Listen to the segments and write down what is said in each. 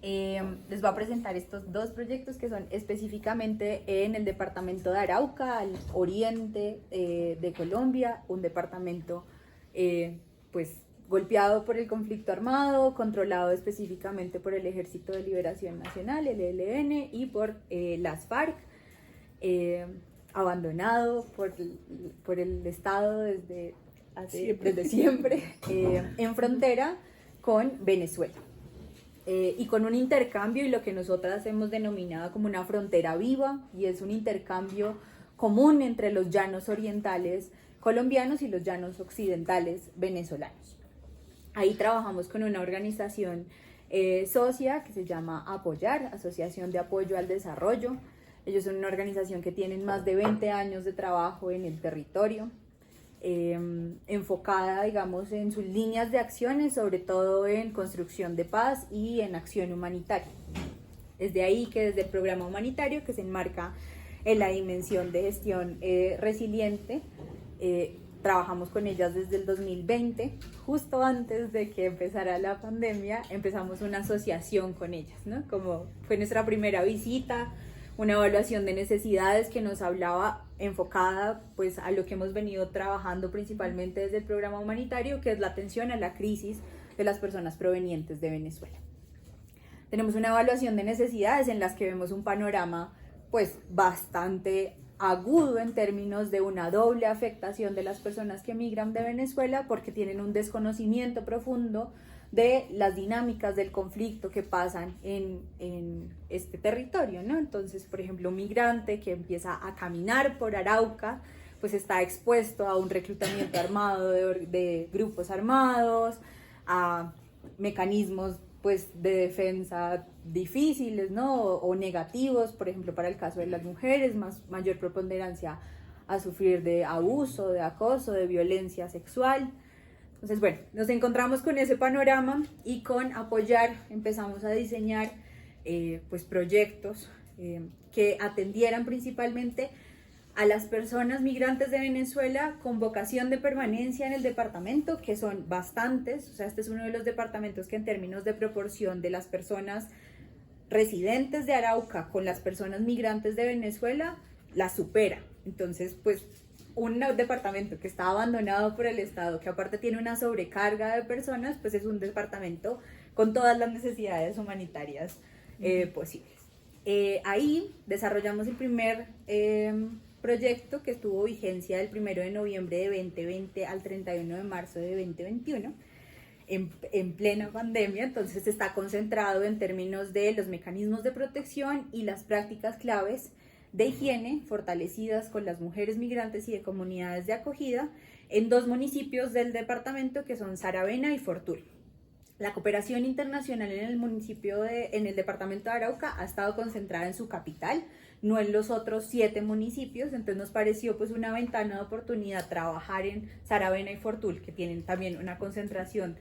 Les voy a presentar estos dos proyectos que son específicamente en el departamento de Arauca, al oriente de Colombia, un departamento pues golpeado por el conflicto armado, controlado específicamente por el Ejército de Liberación Nacional, el ELN, y por las FARC, abandonado por el Estado desde siempre en frontera con Venezuela. Y con un intercambio y lo que nosotras hemos denominado como una frontera viva, y es un intercambio común entre los llanos orientales colombianos y los llanos occidentales venezolanos. Ahí trabajamos con una organización socia que se llama Apoyar, Asociación de Apoyo al Desarrollo. Ellos son una organización que tienen más de 20 años de trabajo en el territorio, enfocada, digamos, en sus líneas de acciones, sobre todo en construcción de paz y en acción humanitaria. Es de ahí que desde el programa humanitario, que se enmarca en la dimensión de gestión resiliente, trabajamos con ellas desde el 2020, justo antes de que empezara la pandemia. Empezamos una asociación con ellas, ¿no? Como fue nuestra primera visita, una evaluación de necesidades que nos hablaba enfocada pues a lo que hemos venido trabajando principalmente desde el programa humanitario, que es la atención a la crisis de las personas provenientes de Venezuela. Tenemos una evaluación de necesidades en las que vemos un panorama pues bastante agudo en términos de una doble afectación de las personas que migran de Venezuela, porque tienen un desconocimiento profundo de las dinámicas del conflicto que pasan en este territorio, ¿no? Entonces, por ejemplo, un migrante que empieza a caminar por Arauca, pues está expuesto a un reclutamiento armado de grupos armados, a mecanismos pues de defensa difíciles, ¿no? O negativos, por ejemplo, para el caso de las mujeres, mayor preponderancia a sufrir de abuso, de acoso, de violencia sexual. Entonces, bueno, nos encontramos con ese panorama y con Apoyar empezamos a diseñar pues proyectos que atendieran principalmente a las personas migrantes de Venezuela con vocación de permanencia en el departamento, que son bastantes. O sea, este es uno de los departamentos que en términos de proporción de las personas residentes de Arauca con las personas migrantes de Venezuela la supera. Entonces, pues un departamento que está abandonado por el Estado, que aparte tiene una sobrecarga de personas, pues es un departamento con todas las necesidades humanitarias posibles. Ahí desarrollamos el primer proyecto, que tuvo vigencia del 1 de noviembre de 2020 al 31 de marzo de 2021, en plena pandemia. Entonces está concentrado en términos de los mecanismos de protección y las prácticas claves de higiene fortalecidas con las mujeres migrantes y de comunidades de acogida en dos municipios del departamento, que son Saravena y Fortul. La cooperación internacional en el departamento de Arauca ha estado concentrada en su capital, no en los otros 7 municipios. Entonces nos pareció pues una ventana de oportunidad trabajar en Saravena y Fortul, que tienen también una concentración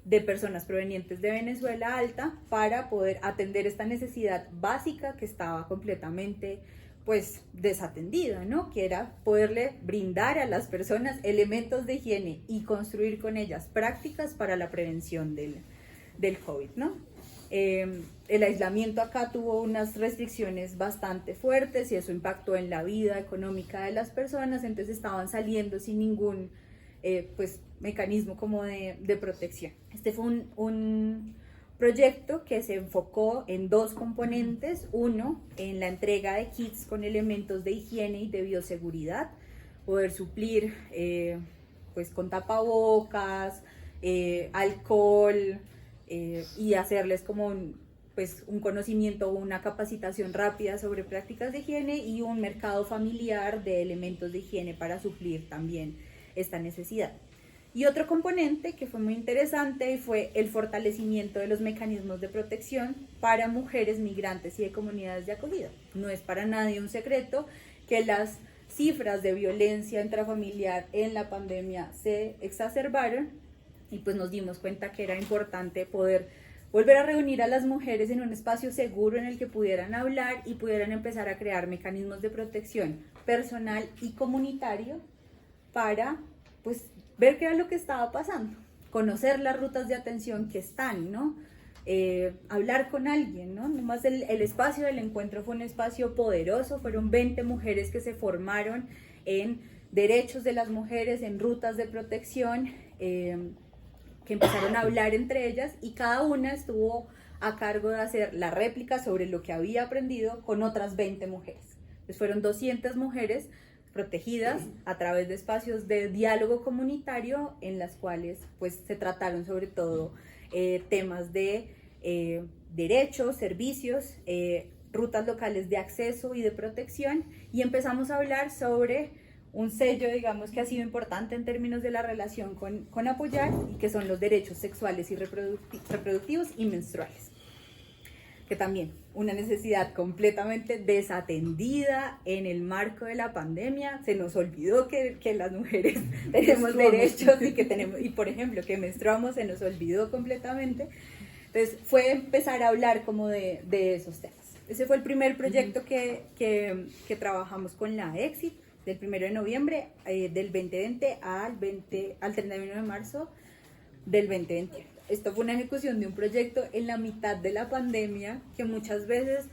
de personas provenientes de Venezuela alta, para poder atender esta necesidad básica que estaba completamente pues desatendida, ¿no? Que era poderle brindar a las personas elementos de higiene y construir con ellas prácticas para la prevención del COVID, ¿no? El aislamiento acá tuvo unas restricciones bastante fuertes y eso impactó en la vida económica de las personas. Entonces estaban saliendo sin ningún pues mecanismo como de protección. Este fue un proyecto que se enfocó en dos componentes: uno, en la entrega de kits con elementos de higiene y de bioseguridad, poder suplir pues con tapabocas, alcohol, y hacerles como un conocimiento o una capacitación rápida sobre prácticas de higiene, y un mercado familiar de elementos de higiene para suplir también esta necesidad. Y otro componente que fue muy interesante fue el fortalecimiento de los mecanismos de protección para mujeres migrantes y de comunidades de acogida. No es para nadie un secreto que las cifras de violencia intrafamiliar en la pandemia se exacerbaron, y pues nos dimos cuenta que era importante poder volver a reunir a las mujeres en un espacio seguro en el que pudieran hablar y pudieran empezar a crear mecanismos de protección personal y comunitario para pues ver qué era lo que estaba pasando, conocer las rutas de atención que están, ¿no? hablar con alguien, ¿no? Nomás el espacio del encuentro fue un espacio poderoso, fueron 20 mujeres que se formaron en derechos de las mujeres, en rutas de protección, que empezaron a hablar entre ellas y cada una estuvo a cargo de hacer la réplica sobre lo que había aprendido con otras 20 mujeres. Entonces fueron 200 mujeres protegidas a través de espacios de diálogo comunitario en las cuales pues se trataron sobre todo temas de derechos, servicios, rutas locales de acceso y de protección, y empezamos a hablar sobre un sello, digamos, que ha sido importante en términos de la relación con apoyar, y que son los derechos sexuales y reproductivos y menstruales, que también una necesidad completamente desatendida en el marco de la pandemia. Se nos olvidó que las mujeres tenemos derechos y que tenemos, y por ejemplo que menstruamos, se nos olvidó completamente. Entonces fue empezar a hablar como de esos temas. Ese fue el primer proyecto que trabajamos con la EXIT, del 1 de noviembre del 2020 al 31 de marzo del 2021. Esto fue una ejecución de un proyecto en la mitad de la pandemia, que muchas veces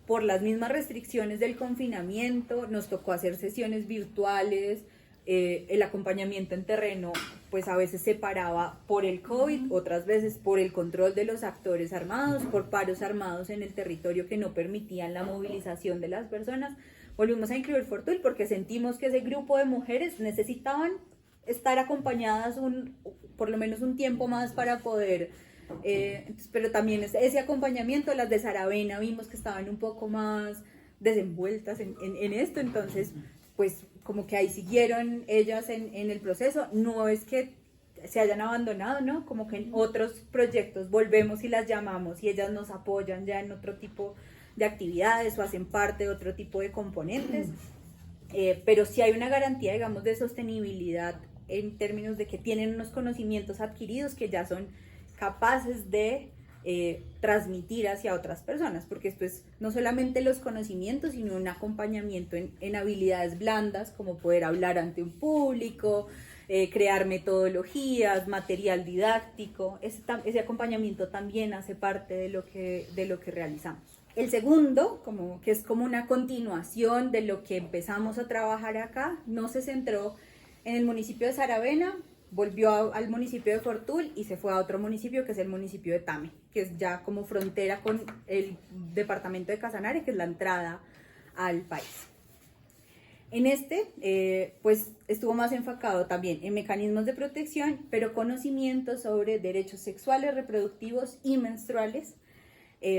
por las mismas restricciones del confinamiento nos tocó hacer sesiones virtuales. El acompañamiento en terreno pues a veces se paraba por el COVID, otras veces por el control de los actores armados, por paros armados en el territorio que no permitían la movilización de las personas. Volvimos a incluir Fortul porque sentimos que ese grupo de mujeres necesitaban estar acompañadas por lo menos un tiempo más para poder, pero también ese acompañamiento. Las de Saravena vimos que estaban un poco más desenvueltas en esto, entonces pues como que ahí siguieron ellas en el proceso. No es que se hayan abandonado, ¿no? Como que en otros proyectos volvemos y las llamamos y ellas nos apoyan ya en otro tipo de actividades o hacen parte de otro tipo de componentes, pero sí hay una garantía, digamos, de sostenibilidad en términos de que tienen unos conocimientos adquiridos que ya son capaces de transmitir hacia otras personas, porque esto es no solamente los conocimientos, sino un acompañamiento en habilidades blandas, como poder hablar ante un público, crear metodologías, material didáctico. Ese acompañamiento también hace parte de lo que realizamos. El segundo, que es como una continuación de lo que empezamos a trabajar acá, no se centró en el municipio de Saravena, volvió al municipio de Fortul y se fue a otro municipio que es el municipio de Tame, que es ya como frontera con el departamento de Casanare, que es la entrada al país. En pues estuvo más enfocado también en mecanismos de protección, pero conocimientos sobre derechos sexuales, reproductivos y menstruales,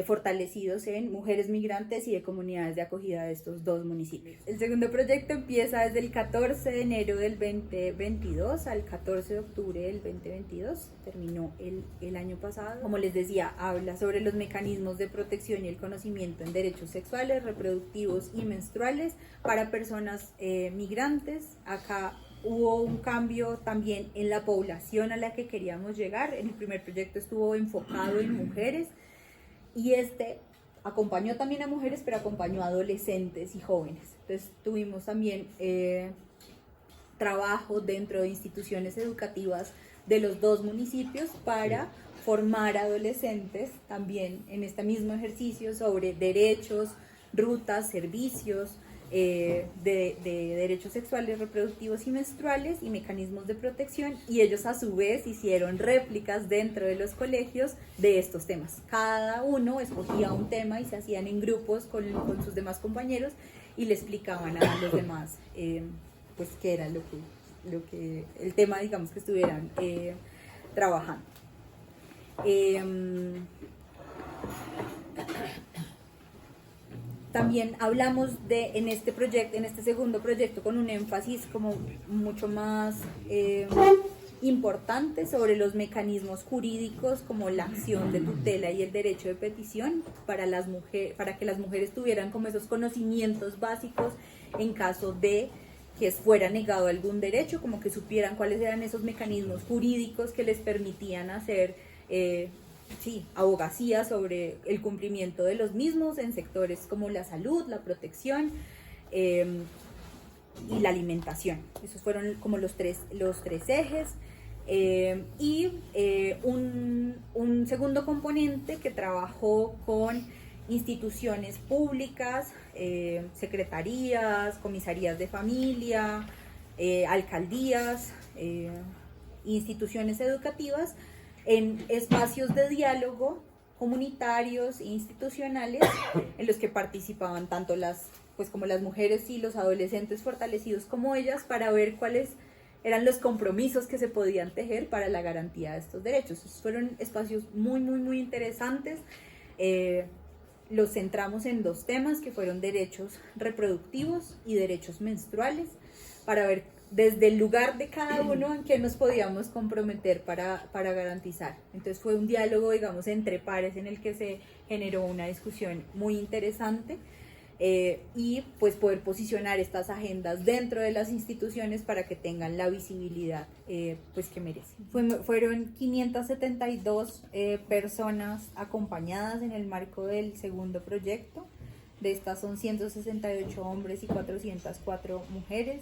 fortalecidos en mujeres migrantes y de comunidades de acogida de estos dos municipios. El segundo proyecto empieza desde el 14 de enero del 2022 al 14 de octubre del 2022, terminó el año pasado. Como les decía, habla sobre los mecanismos de protección y el conocimiento en derechos sexuales, reproductivos y menstruales para personas migrantes. Acá hubo un cambio también en la población a la que queríamos llegar. En el primer proyecto estuvo enfocado en mujeres, y acompañó también a mujeres, pero acompañó a adolescentes y jóvenes. Entonces tuvimos también trabajo dentro de instituciones educativas de los dos municipios para formar adolescentes también en este mismo ejercicio sobre derechos, rutas, servicios, de derechos sexuales, reproductivos y menstruales y mecanismos de protección, y ellos a su vez hicieron réplicas dentro de los colegios de estos temas. Cada uno escogía un tema y se hacían en grupos con sus demás compañeros y le explicaban a los demás pues qué era lo que el tema, digamos, que estuvieran trabajando. También hablamos en este segundo proyecto con un énfasis como mucho más importante sobre los mecanismos jurídicos, como la acción de tutela y el derecho de petición para que las mujeres tuvieran como esos conocimientos básicos en caso de que fuera negado algún derecho, como que supieran cuáles eran esos mecanismos jurídicos que les permitían hacer abogacía sobre el cumplimiento de los mismos en sectores como la salud, la protección y la alimentación. Esos fueron como los tres ejes. Un segundo componente que trabajó con instituciones públicas, secretarías, comisarías de familia, alcaldías, instituciones educativas, en espacios de diálogo comunitarios e institucionales en los que participaban tanto como las mujeres y los adolescentes fortalecidos como ellas, para ver cuáles eran los compromisos que se podían tejer para la garantía de estos derechos. Estos fueron espacios muy interesantes. Los centramos en dos temas que fueron derechos reproductivos y derechos menstruales, para ver desde el lugar de cada uno en qué nos podíamos comprometer para garantizar. Entonces fue un diálogo, digamos, entre pares en el que se generó una discusión muy interesante, y pues poder posicionar estas agendas dentro de las instituciones para que tengan la visibilidad pues que merecen. Fueron 572 personas acompañadas en el marco del segundo proyecto. De estas son 168 hombres y 404 mujeres.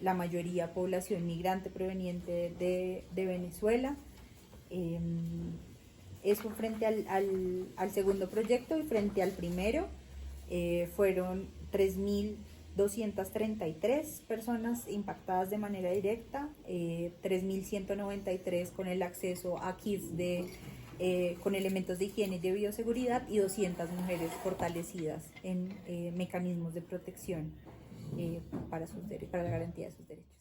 La mayoría población migrante proveniente de Venezuela. Eso frente al segundo proyecto, y frente al primero fueron 3.233 personas impactadas de manera directa, 3.193 con el acceso a kits con elementos de higiene y de bioseguridad, y 200 mujeres fortalecidas en mecanismos de protección para la garantía de sus derechos.